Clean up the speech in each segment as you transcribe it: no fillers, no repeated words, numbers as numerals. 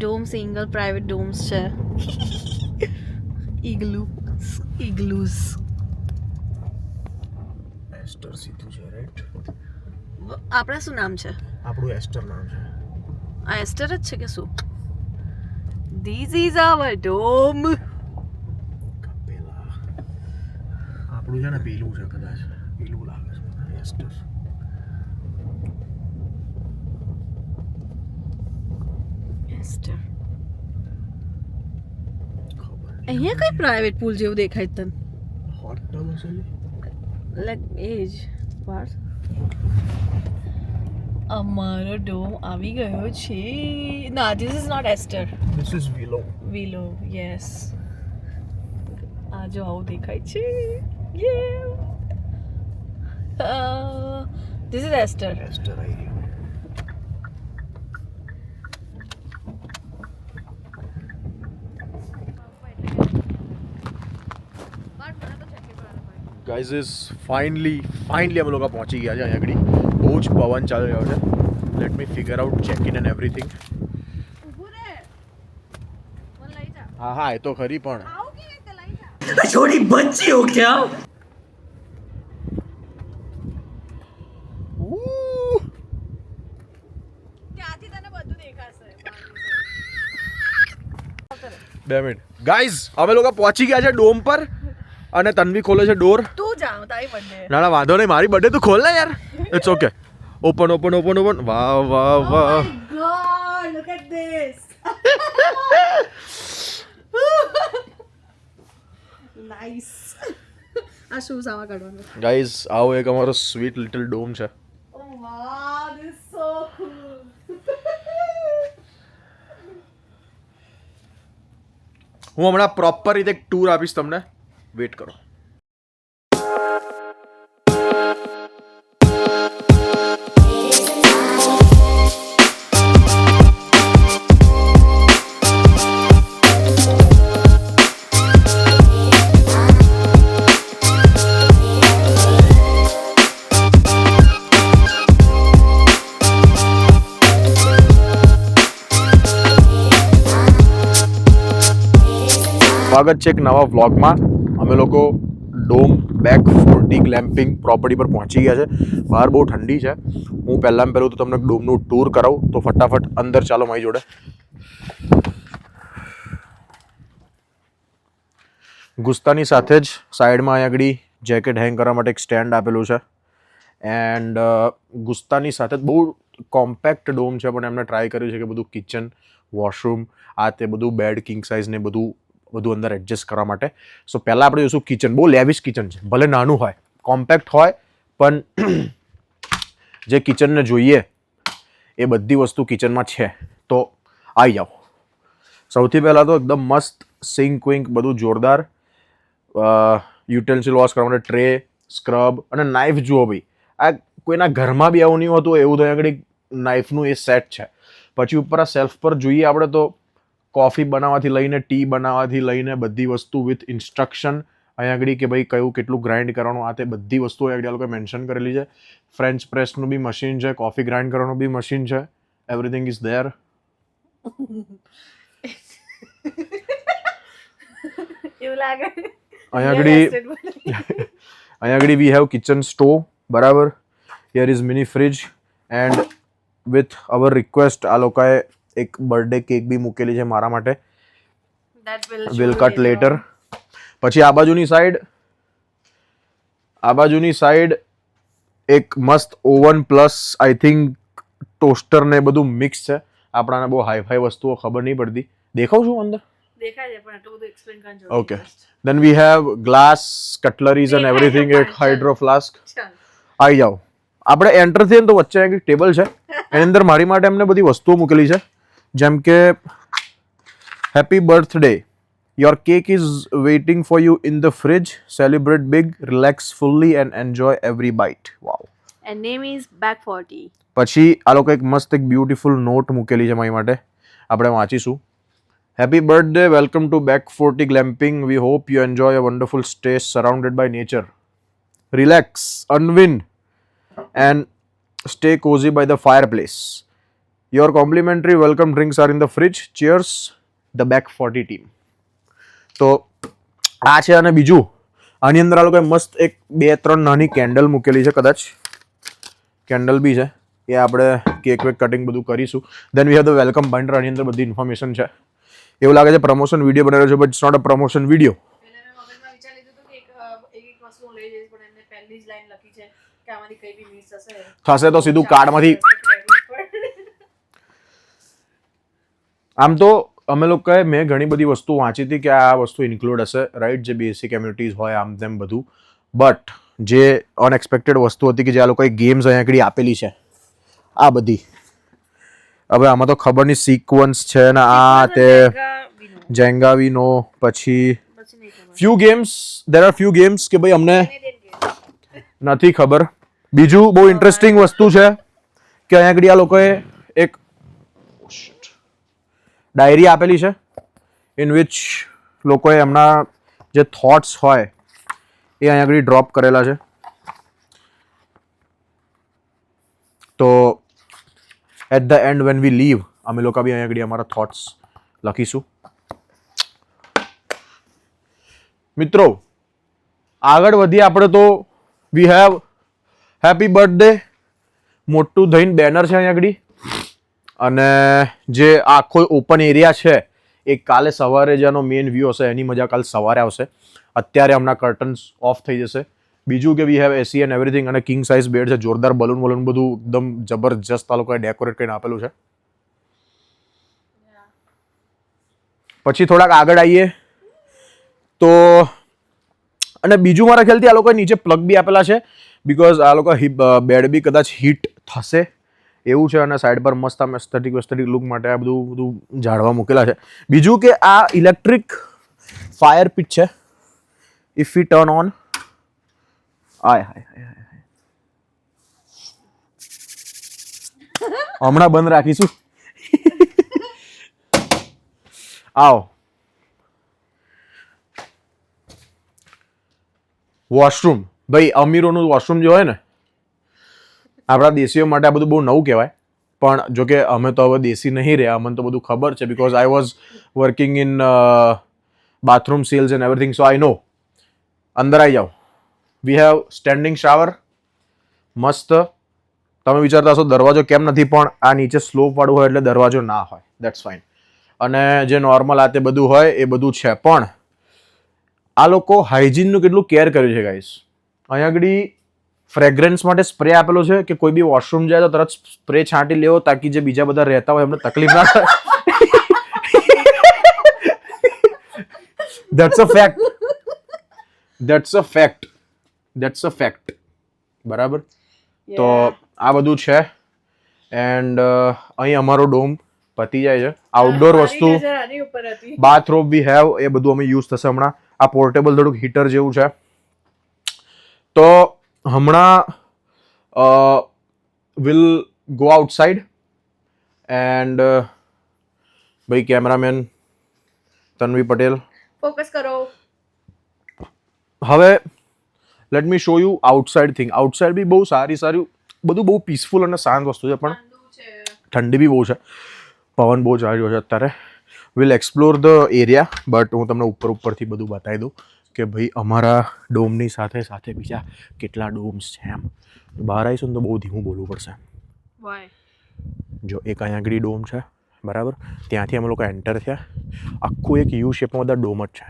Dome single private domes છે. ઇગ્લુઝ. એસ્ટર સીધું છે, રાઈટ? આપણા શું નામ છે? આપણું એસ્ટર નામ છે. આ એસ્ટર જ છે કે શું? This is our dome. પેલા આપણું છે ને પેલું છે, કદાચ પેલું લાગે છે મને એસ્ટર. એસ્ટર. ખબર અહીંયા કઈ પ્રાઇવેટ પૂલ જેવું દેખાય તને? હોટ ટબ હશે ને? Like edge part. અમારો ડોમ આવી ગયો છે. ના, this is not Aster. This is Willow. Willow, yes. આ જો આવું દેખાય છે. ધીસ ઇઝ એસ્ટર. એસ્ટર આવી રહ્યું. ગાઈઝ ઇઝ ફાઇનલી અમે લોકો પહોંચી ગયા છે અહીંયા આગળ. બહુ જ પવન ચાલી રહ્યો છે. Let me figure out check in and everything. હા હા, એ તો ખરી પણ छोटी बच्ची हो क्या? ત્યાંથી તને બધું દેખાશે. 2 મિનિટ. ગાઈઝ અમે લોકો પહોંચી ગયા છે ડોમ પર અને તન્વી ખોલે છે ડોર. તું જાવ તારી બર્થડે. ના ના, વાંધો નહીં, મારી બર્થડે તું ખોલ ને યાર. It's okay. ઓપન. વાહ વાહ વાહ. God, look at this. Nice. આ શૂઝ આવા કાઢવાનું. ગાઈઝ આવો એક અમારો સ્વીટ લિટલ ડોમ છે. Oh wow, this is so cool. હું હમણાં પ્રોપર રીતે એક ટૂર આપીશ તમને. વેટ કરો. સ્વાગત છે એક નવા વ્લોગમાં. અમે લોકો ડોમ બેક 40 ગ્લેમ્પિંગ પ્રોપર્ટી પર પહોંચી ગયા છે. બહાર બહુ ઠંડી છે. હું પહેલાં તો તમને ડોમનું ટૂર કરાવું, તો ફટાફટ અંદર ચાલો મારી જોડે. ગુસ્તાની સાથે જ સાઈડમાં અહીંયા આગળ જેકેટ હેંગ કરવા માટે એક સ્ટેન્ડ આપેલું છે. એન્ડ ગુસ્તાની સાથે જ બહુ કોમ્પેક્ટ ડોમ છે, પણ એમને ટ્રાય કર્યું છે કે બધું કિચન, વોશરૂમ, આ તે બધું બેડ, કિંગ સાઇઝ ને બધું અંદર એડજસ્ટ કરવા માટે. સો પહેલાં આપણે જોઈશું કિચન. બહુ લેવિશ કિચન છે, ભલે નાનું હોય, કોમ્પેક્ટ હોય, પણ જે કિચનને જોઈએ એ બધી વસ્તુ કિચનમાં છે. તો આવી જાઓ. સૌથી પહેલાં તો એકદમ મસ્ત સિંક વિંક બધું જોરદાર. યુટેન્સિલ વોશ કરવા માટે ટ્રે, સ્ક્રબ અને નાઇફ જુઓ ભાઈ. આ કોઈના ઘરમાં બી આવું નહીં હોતું એવું તો આગળ નાઇફનું એ સેટ છે. પછી ઉપર આ સેલ્ફ પર જોઈએ આપણે તો કોફી બનાવવાથી લઈને ટી બનાવવાથી લઈને બધી વસ્તુ વિથ ઇન્સ્ટ્રક્શન અહીંયા આગળ કે ભાઈ કયું કેટલું ગ્રાઇન્ડ કરવાનું, આ તે બધી વસ્તુઓ આગળ આ લોકોએ મેન્શન કરેલી છે. ફ્રેન્ચ પ્રેસનું બી મશીન છે, કોફી ગ્રાઇન્ડ કરવાનું બી મશીન છે. Everything is there. એવું લાગે. અહીંયા આગળ વી હેવ કિચન સ્ટોવ, બરાબર. Here is mini fridge and with our request આ લોકોએ એક બર્થડે કેક બી મૂકેલી છે મારા માટે. Will cut letter. પછી આ બાજુની સાઈડ એક મસ્ત oven plus I think toaster ને બધું મિક્સ છે. આપણાને બહુ હાઈફાઈ વસ્તુઓ ખબર નહીં પડતી. દેખાવ છું અંદર? દેખાય છે પણ આટલું બધું એક્સપ્લેન કરવાની જરૂર okay. Then we have glass, cutleries and everything. એક હાઇડ્રો ફ્લાસ્ક. આવી જાઓ. આપણે એન્ટર થઈએ તો વચ્ચે એક ટેબલ છે, એની અંદર મારી માટે એમને બધી વસ્તુઓ મૂકેલી છે. જેમ કે happy birthday, your cake is waiting for you in the fridge, celebrate big, relax fully and enjoy every bite. Wow. And name is back 40. પછી આ લોકો એક મસ્ત એક બ્યુટીફુલ નોટ મૂકેલી છે મારી માટે. આપણે વાંચીશું. Happy birthday, welcome to Back 40 glamping. We hope you enjoy a wonderful stay surrounded by nature. Relax, unwind and stay cozy by the fireplace. Your complimentary welcome drinks are in the fridge. Cheers the Back 40 team. તો આ છે. અને બીજું આની અંદર આ લોકોએ મસ્ત એક 2-3 નાની કેન્ડલ મૂકેલી છે. કદાચ કેન્ડલ બી છે. એ આપણે કેક વેક કટિંગ બધું કરીશું. Then we have the welcome binder. આની અંદર બધી ઇન્ફોર્મેશન છે. એવું લાગે છે પ્રમોશન વિડીયો બનાવ્યો છે, but it's not a promotion video. થશે તો સીધું કાર્ડમાંથી. આમ તો અમે લોકોએ મેં ઘણી બધી વસ્તુ વાંચી હતી કે આ વસ્તુ ઇન્ક્લુડ હશે, રાઈટ, જે બેસિક એમ્યુનિટીઝ હોય આમ તેમ બધું. બટ જે અનએક્સપેક્ટેડ વસ્તુ હતી કે જે આ લોકોએ ગેમ્સ અહીંયા આગળ આપેલી છે આ બધી, હવે આમાં તો ખબર નહીં સિક્વન્સ છે ને આ તે જેંગાવીનો, પછી few games, there are few games કે ભાઈ અમને નથી ખબર. બીજું બહુ ઇન્ટરેસ્ટિંગ વસ્તુ છે કે અહીંયા આગળ આ લોકોએ એક ડાયરી આપેલી છે ઇન વિચ લોકોએ એમના જે થોટ્સ હોય એ અહીંયા આગળ ડ્રોપ કરેલા છે. તો at the end when we leave અમે લોકો બી અહીંયા આગળ અમારા થોટ્સ લખીશું. મિત્રો આગળ વધીએ આપણે તો વી હેવ હેપી બર્થડે મોટું થઈને બેનર છે અહીંયા આગળ. અને જે આખો ઓપન એરિયા છે એ કાલે સવારે જેનો મેઇન વ્યૂ હશે એની મજા કાલે સવારે આવશે. અત્યારે હમણાં કર્ટન્સ ઓફ થઈ જશે. બીજું કે we have AC and everything, અને કિંગ સાઇઝ બેડ છે. જોરદાર બલૂન વલૂન બધું એકદમ જબરજસ્ત આ લોકોએ ડેકોરેટ કરીને આપેલું છે. પછી થોડાક આગળ આવીએ તો, અને બીજું મારા ખ્યાલથી આ લોકોએ નીચે પ્લગ બી આપેલા છે, બિકોઝ આ લોકો બેડ બી કદાચ હીટ થશે એવું છે. અને સાઈડ પર મસ્ત આમ એસ્થેટિક લુક માટે આ બધું ઝાડવા મૂકેલા છે. બીજું કે આ ઇલેક્ટ્રિક ફાયર પીટ છે. ઇફ વી ટર્ન ઓન, હમણાં બંધ રાખીશું. આવો વોશરૂમ. ભાઈ અમીરોનું વોશરૂમ જે હોય ને, આપણા દેશીઓ માટે આ બધું બહુ નવું કહેવાય, પણ જો કે અમે તો હવે દેશી નહીં રહ્યા, અમને તો બધું ખબર છે because I was working in bathroom sales and everything, so I know. અંદર આવી જાઓ. વી હેવ સ્ટેન્ડિંગ શાવર મસ્ત. તમે વિચારતા હશો દરવાજો કેમ નથી, પણ આ નીચે સ્લોપ વાળું હોય એટલે દરવાજો ના હોય, દેટ્સ ફાઇન. અને જે નોર્મલ આ તે બધું હોય એ બધું છે, પણ આ લોકો હાઇજીનનું કેટલું કેર કર્યું છે ગાઈસ. અહીંયા આગળ ફ્રેગ્રન્સ માટે સ્પ્રે આપેલો છે કે કોઈ બી વોશરૂમ જાય તો તરત સ્પ્રે છાંટી લેવો, તાકી જે બીજા બધા રહેતા હોય એમને તકલીફ ના થાય. That's a fact. That's a fact. That's a fact. બરાબર. તો આ બધું છે. એન્ડ અહીં અમારો ડોમ પતી જાય છે. આઉટડોર વસ્તુ બાથરોબ વી હેવ, એ બધું અમે યુઝ થશે હમણાં. આ પોર્ટેબલ થોડુંક હીટર જેવું છે. તો હમણાં વિલ ગો આઉટસાઇડ એન્ડ ભાઈ કેમેરામેન તન્વી પટેલ ફોકસ કરો. હવે let me show you outside thing. Outside બી બહુ સારું બધું બહુ પીસફુલ અને શાંત વસ્તુ છે, પણ ઠંડી બી બહુ છે, પવન બહુ ચાલી રહ્યો છે અત્યારે. Will explore the area, but હું તમને ઉપરથી બધું બતાવી દઉં કે ભાઈ અમારા ડોમની સાથે સાથે બીજા કેટલા ડોમ્સ છે. એમ બહાર આવીશું ને તો બહુ ધીમું બોલવું પડશે. જો એક અહીંયા આગળ ડોમ છે, બરાબર, ત્યાંથી અમે લોકો એન્ટર થયા. આખું એક યુ શેપમાં બધા ડોમ જ છે.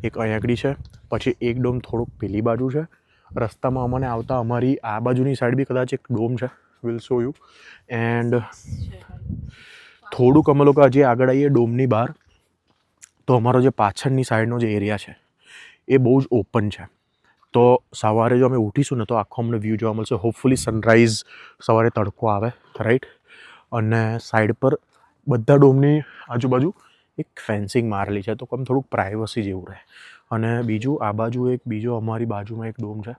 એક અહીંયા આગળ છે, પછી એક ડોમ થોડુંક પેલી બાજુ છે. રસ્તામાં અમને આવતા અમારી આ બાજુની સાઈડ બી કદાચ એક ડોમ છે, વિલ શો યુ. એન્ડ થોડુંક અમે લોકો હજી આગળ આવીએ ડોમની બહાર તો અમારો જે પાછળની સાઈડનો જે એરિયા છે એ બહુ જ ઓપન છે. તો સવારે જો અમે ઉઠીશું ને તો આખો અમને વ્યૂ જોવા મળશે. હોપફુલી સનરાઈઝ, સવારે તડકો આવે, રાઈટ. અને સાઈડ પર બધા ડોમની આજુબાજુ એક ફેન્સિંગ મારેલી છે, તો આમ થોડુંક પ્રાઇવસી જેવું રહે. અને બીજું આ બાજુ એક બીજો અમારી બાજુમાં એક ડોમ છે,